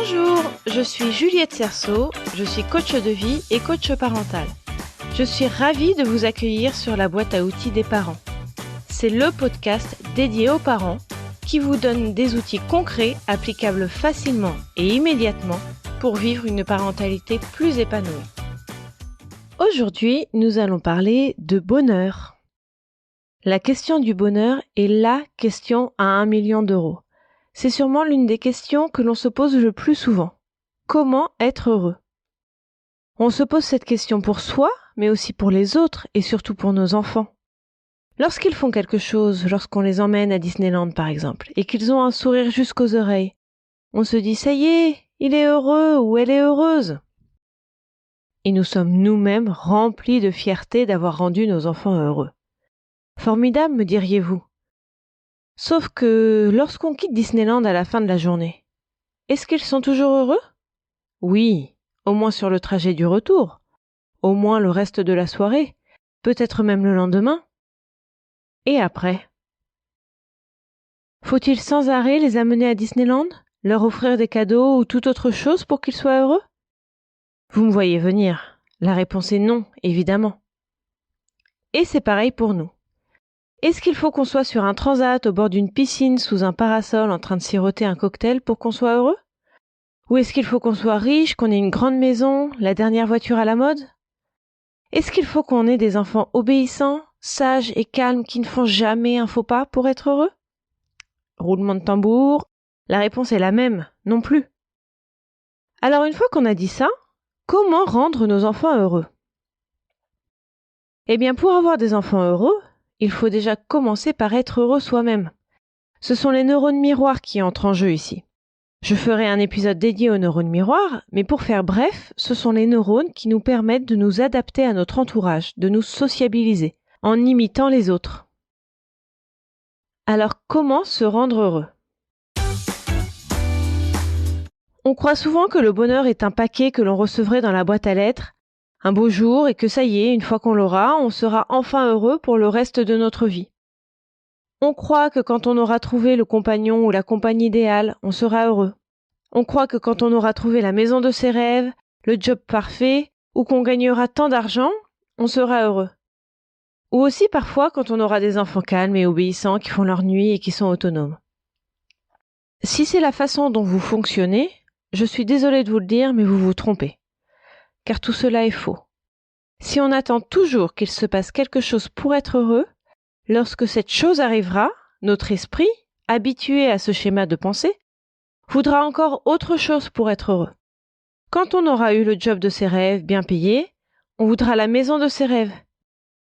Bonjour, je suis Juliette Cerceau, je suis coach de vie et coach parental. Je suis ravie de vous accueillir sur la boîte à outils des parents. C'est le podcast dédié aux parents qui vous donne des outils concrets applicables facilement et immédiatement pour vivre une parentalité plus épanouie. Aujourd'hui, nous allons parler de bonheur. La question du bonheur est la question à 1 million d'euros. C'est sûrement l'une des questions que l'on se pose le plus souvent. Comment être heureux ? On se pose cette question pour soi, mais aussi pour les autres et surtout pour nos enfants. Lorsqu'ils font quelque chose, lorsqu'on les emmène à Disneyland par exemple, et qu'ils ont un sourire jusqu'aux oreilles, on se dit « ça y est, il est heureux ou elle est heureuse ». Et nous sommes nous-mêmes remplis de fierté d'avoir rendu nos enfants heureux. Formidable, me diriez-vous. Sauf que lorsqu'on quitte Disneyland à la fin de la journée, est-ce qu'ils sont toujours heureux ? Oui, au moins sur le trajet du retour, au moins le reste de la soirée, peut-être même le lendemain. Et après ? Faut-il sans arrêt les amener à Disneyland, leur offrir des cadeaux ou toute autre chose pour qu'ils soient heureux ? Vous me voyez venir. La réponse est non, évidemment. Et c'est pareil pour nous. Est-ce qu'il faut qu'on soit sur un transat au bord d'une piscine sous un parasol en train de siroter un cocktail pour qu'on soit heureux ? Ou est-ce qu'il faut qu'on soit riche, qu'on ait une grande maison, la dernière voiture à la mode ? Est-ce qu'il faut qu'on ait des enfants obéissants, sages et calmes qui ne font jamais un faux pas pour être heureux ? Roulement de tambour, la réponse est la même, non plus. Alors une fois qu'on a dit ça, comment rendre nos enfants heureux ? Eh bien pour avoir des enfants heureux, il faut déjà commencer par être heureux soi-même. Ce sont les neurones miroirs qui entrent en jeu ici. Je ferai un épisode dédié aux neurones miroirs, mais pour faire bref, ce sont les neurones qui nous permettent de nous adapter à notre entourage, de nous sociabiliser, en imitant les autres. Alors comment se rendre heureux ? On croit souvent que le bonheur est un paquet que l'on recevrait dans la boîte à lettres, un beau jour, et que ça y est, une fois qu'on l'aura, on sera enfin heureux pour le reste de notre vie. On croit que quand on aura trouvé le compagnon ou la compagne idéale, on sera heureux. On croit que quand on aura trouvé la maison de ses rêves, le job parfait, ou qu'on gagnera tant d'argent, on sera heureux. Ou aussi parfois quand on aura des enfants calmes et obéissants qui font leur nuit et qui sont autonomes. Si c'est la façon dont vous fonctionnez, je suis désolée de vous le dire, mais vous vous trompez. Car tout cela est faux. Si on attend toujours qu'il se passe quelque chose pour être heureux, lorsque cette chose arrivera, notre esprit, habitué à ce schéma de pensée, voudra encore autre chose pour être heureux. Quand on aura eu le job de ses rêves bien payé, on voudra la maison de ses rêves.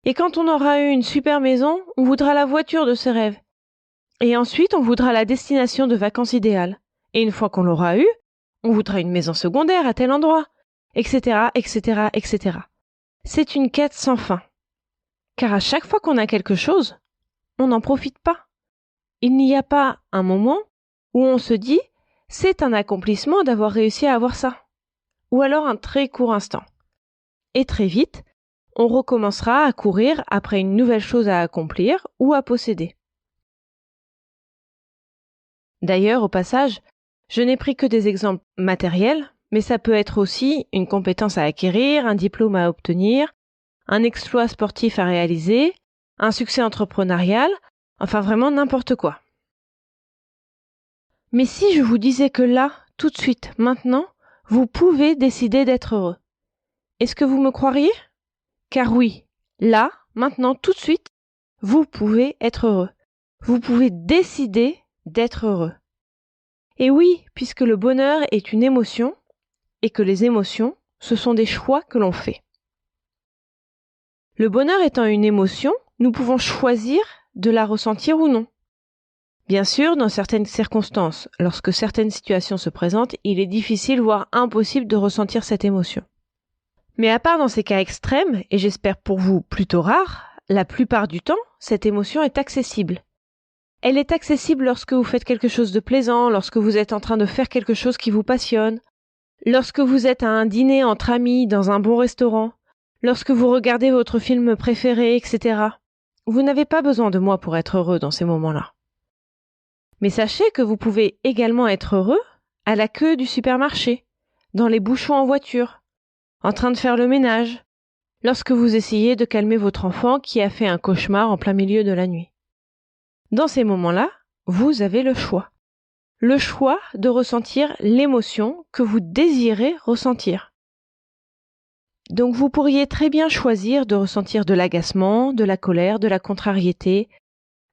Et quand on aura eu une super maison, on voudra la voiture de ses rêves. Et ensuite, on voudra la destination de vacances idéale. Et une fois qu'on l'aura eu, on voudra une maison secondaire à tel endroit, etc., etc., etc. C'est une quête sans fin. Car à chaque fois qu'on a quelque chose, on n'en profite pas. Il n'y a pas un moment où on se dit « c'est un accomplissement d'avoir réussi à avoir ça ». Ou alors un très court instant. Et très vite, on recommencera à courir après une nouvelle chose à accomplir ou à posséder. D'ailleurs, au passage, je n'ai pris que des exemples matériels, mais ça peut être aussi une compétence à acquérir, un diplôme à obtenir, un exploit sportif à réaliser, un succès entrepreneurial, enfin vraiment n'importe quoi. Mais si je vous disais que là, tout de suite, maintenant, vous pouvez décider d'être heureux, est-ce que vous me croiriez ? Car oui, là, maintenant, tout de suite, vous pouvez être heureux. Vous pouvez décider d'être heureux. Et oui, puisque le bonheur est une émotion, et que les émotions, ce sont des choix que l'on fait. Le bonheur étant une émotion, nous pouvons choisir de la ressentir ou non. Bien sûr, dans certaines circonstances, lorsque certaines situations se présentent, il est difficile, voire impossible de ressentir cette émotion. Mais à part dans ces cas extrêmes, et j'espère pour vous plutôt rares, la plupart du temps, cette émotion est accessible. Elle est accessible lorsque vous faites quelque chose de plaisant, lorsque vous êtes en train de faire quelque chose qui vous passionne, lorsque vous êtes à un dîner entre amis dans un bon restaurant, lorsque vous regardez votre film préféré, etc. Vous n'avez pas besoin de moi pour être heureux dans ces moments-là. Mais sachez que vous pouvez également être heureux à la queue du supermarché, dans les bouchons en voiture, en train de faire le ménage, lorsque vous essayez de calmer votre enfant qui a fait un cauchemar en plein milieu de la nuit. Dans ces moments-là, vous avez le choix. Le choix de ressentir l'émotion que vous désirez ressentir. Donc vous pourriez très bien choisir de ressentir de l'agacement, de la colère, de la contrariété,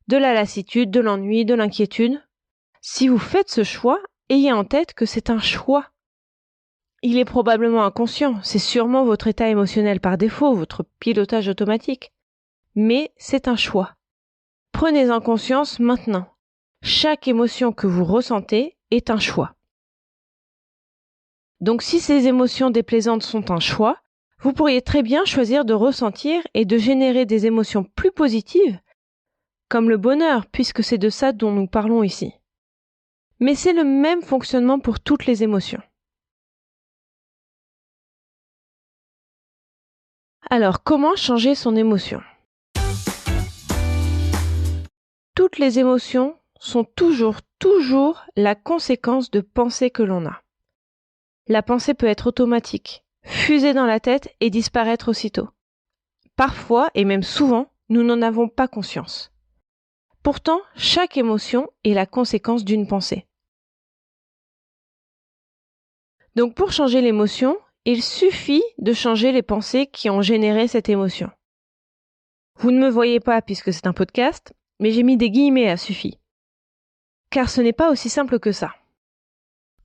de la lassitude, de l'ennui, de l'inquiétude. Si vous faites ce choix, ayez en tête que c'est un choix. Il est probablement inconscient, c'est sûrement votre état émotionnel par défaut, votre pilotage automatique. Mais c'est un choix. Prenez-en conscience maintenant. Chaque émotion que vous ressentez est un choix. Donc si ces émotions déplaisantes sont un choix, vous pourriez très bien choisir de ressentir et de générer des émotions plus positives, comme le bonheur, puisque c'est de ça dont nous parlons ici. Mais c'est le même fonctionnement pour toutes les émotions. Alors, comment changer son émotion ? Toutes les émotions sont toujours la conséquence de pensées que l'on a. La pensée peut être automatique, fuser dans la tête et disparaître aussitôt. Parfois, et même souvent, nous n'en avons pas conscience. Pourtant, chaque émotion est la conséquence d'une pensée. Donc pour changer l'émotion, il suffit de changer les pensées qui ont généré cette émotion. Vous ne me voyez pas puisque c'est un podcast, mais j'ai mis des guillemets à suffit. Car ce n'est pas aussi simple que ça.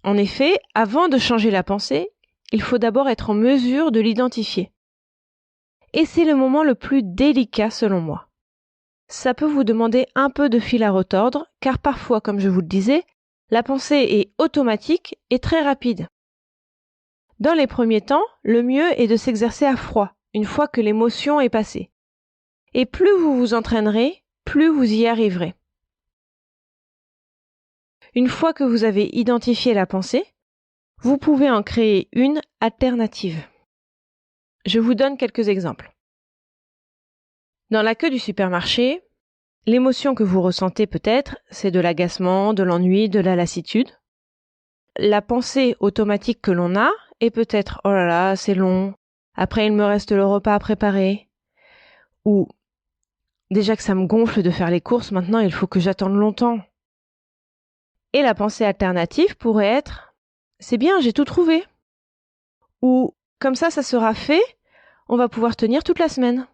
En effet, avant de changer la pensée, il faut d'abord être en mesure de l'identifier. Et c'est le moment le plus délicat selon moi. Ça peut vous demander un peu de fil à retordre, car parfois, comme je vous le disais, la pensée est automatique et très rapide. Dans les premiers temps, le mieux est de s'exercer à froid, une fois que l'émotion est passée. Et plus vous vous entraînerez, plus vous y arriverez. Une fois que vous avez identifié la pensée, vous pouvez en créer une alternative. Je vous donne quelques exemples. Dans la queue du supermarché, l'émotion que vous ressentez peut-être, c'est de l'agacement, de l'ennui, de la lassitude. La pensée automatique que l'on a est peut-être « oh là là, c'est long, après il me reste le repas à préparer » ou « déjà que ça me gonfle de faire les courses, maintenant il faut que j'attende longtemps ». Et la pensée alternative pourrait être « c'est bien, j'ai tout trouvé » ou « comme ça sera fait, on va pouvoir tenir toute la semaine ».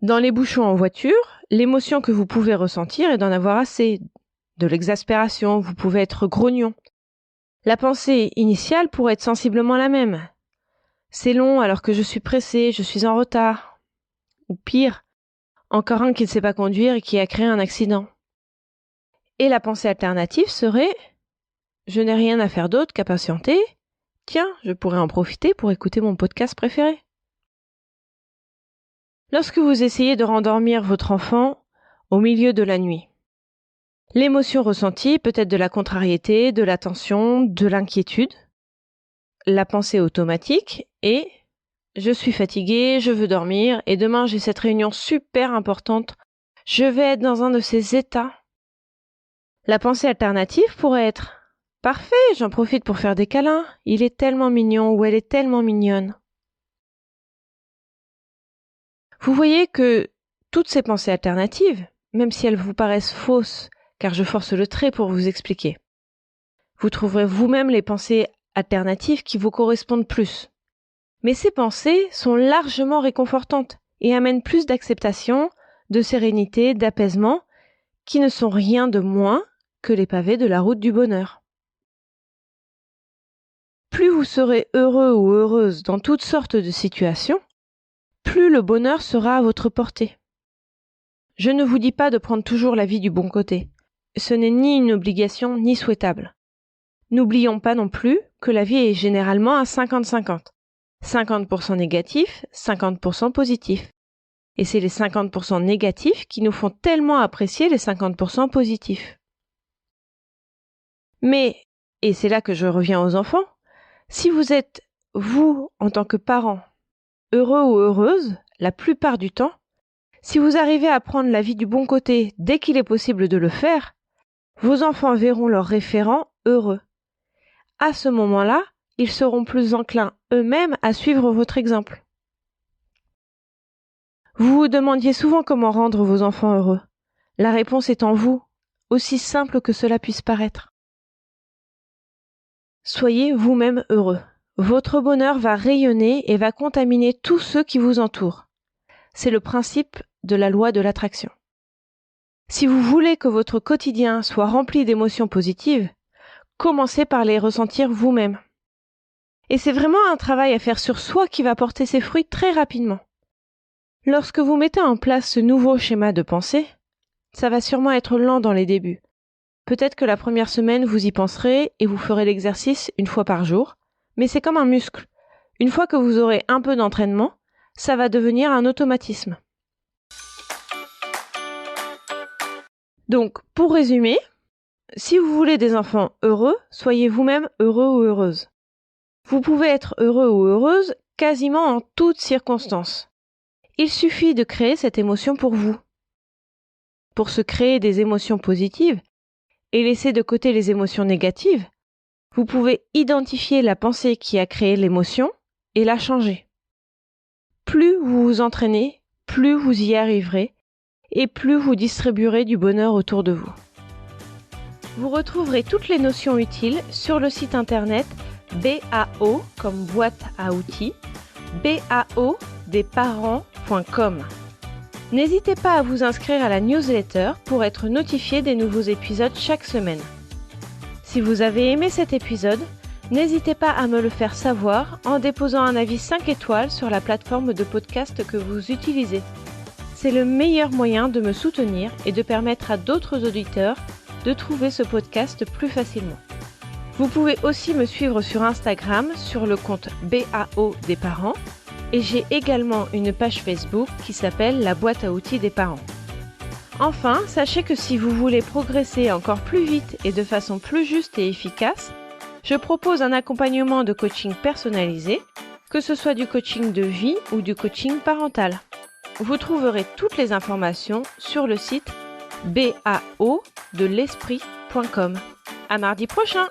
Dans les bouchons en voiture, l'émotion que vous pouvez ressentir est d'en avoir assez, de l'exaspération, vous pouvez être grognon. La pensée initiale pourrait être sensiblement la même. C'est long alors que je suis pressé, je suis en retard. Ou pire, encore un qui ne sait pas conduire et qui a créé un accident. Et la pensée alternative serait « je n'ai rien à faire d'autre qu'à patienter. Tiens, je pourrais en profiter pour écouter mon podcast préféré. » Lorsque vous essayez de rendormir votre enfant au milieu de la nuit, l'émotion ressentie peut être de la contrariété, de la tension, de l'inquiétude. La pensée automatique est « je suis fatigué, je veux dormir et demain j'ai cette réunion super importante, je vais être dans un de ces états. » La pensée alternative pourrait être « parfait, j'en profite pour faire des câlins, il est tellement mignon ou elle est tellement mignonne. » Vous voyez que toutes ces pensées alternatives, même si elles vous paraissent fausses, car je force le trait pour vous expliquer, vous trouverez vous-même les pensées alternatives qui vous correspondent plus. Mais ces pensées sont largement réconfortantes et amènent plus d'acceptation, de sérénité, d'apaisement, qui ne sont rien de moins que les pavés de la route du bonheur. Plus vous serez heureux ou heureuse dans toutes sortes de situations, plus le bonheur sera à votre portée. Je ne vous dis pas de prendre toujours la vie du bon côté. Ce n'est ni une obligation ni souhaitable. N'oublions pas non plus que la vie est généralement à 50-50. 50% négatif, 50% positif. Et c'est les 50% négatifs qui nous font tellement apprécier les 50% positifs. Mais, et c'est là que je reviens aux enfants, si vous êtes, vous, en tant que parent, heureux ou heureuse, la plupart du temps, si vous arrivez à prendre la vie du bon côté dès qu'il est possible de le faire, vos enfants verront leurs référents heureux. à ce moment-là, ils seront plus enclins eux-mêmes à suivre votre exemple. Vous vous demandiez souvent comment rendre vos enfants heureux. La réponse est en vous, aussi simple que cela puisse paraître. Soyez vous-même heureux. Votre bonheur va rayonner et va contaminer tous ceux qui vous entourent. C'est le principe de la loi de l'attraction. Si vous voulez que votre quotidien soit rempli d'émotions positives, commencez par les ressentir vous-même. Et c'est vraiment un travail à faire sur soi qui va porter ses fruits très rapidement. Lorsque vous mettez en place ce nouveau schéma de pensée, ça va sûrement être lent dans les débuts. Peut-être que la première semaine, vous y penserez et vous ferez l'exercice 1 fois par jour, mais c'est comme un muscle. Une fois que vous aurez un peu d'entraînement, ça va devenir un automatisme. Donc, pour résumer, si vous voulez des enfants heureux, soyez vous-même heureux ou heureuse. Vous pouvez être heureux ou heureuse quasiment en toutes circonstances. Il suffit de créer cette émotion pour vous. Pour se créer des émotions positives et laisser de côté les émotions négatives, vous pouvez identifier la pensée qui a créé l'émotion et la changer. Plus vous vous entraînez, plus vous y arriverez et plus vous distribuerez du bonheur autour de vous. Vous retrouverez toutes les notions utiles sur le site internet BAO comme boîte à outils, baodesparents.com. N'hésitez pas à vous inscrire à la newsletter pour être notifié des nouveaux épisodes chaque semaine. Si vous avez aimé cet épisode, n'hésitez pas à me le faire savoir en déposant un avis 5 étoiles sur la plateforme de podcast que vous utilisez. C'est le meilleur moyen de me soutenir et de permettre à d'autres auditeurs de trouver ce podcast plus facilement. Vous pouvez aussi me suivre sur Instagram sur le compte BAO des parents et j'ai également une page Facebook qui s'appelle La boîte à outils des parents. Enfin, sachez que si vous voulez progresser encore plus vite et de façon plus juste et efficace, je propose un accompagnement de coaching personnalisé, que ce soit du coaching de vie ou du coaching parental. Vous trouverez toutes les informations sur le site baodelesprit.com. À mardi prochain!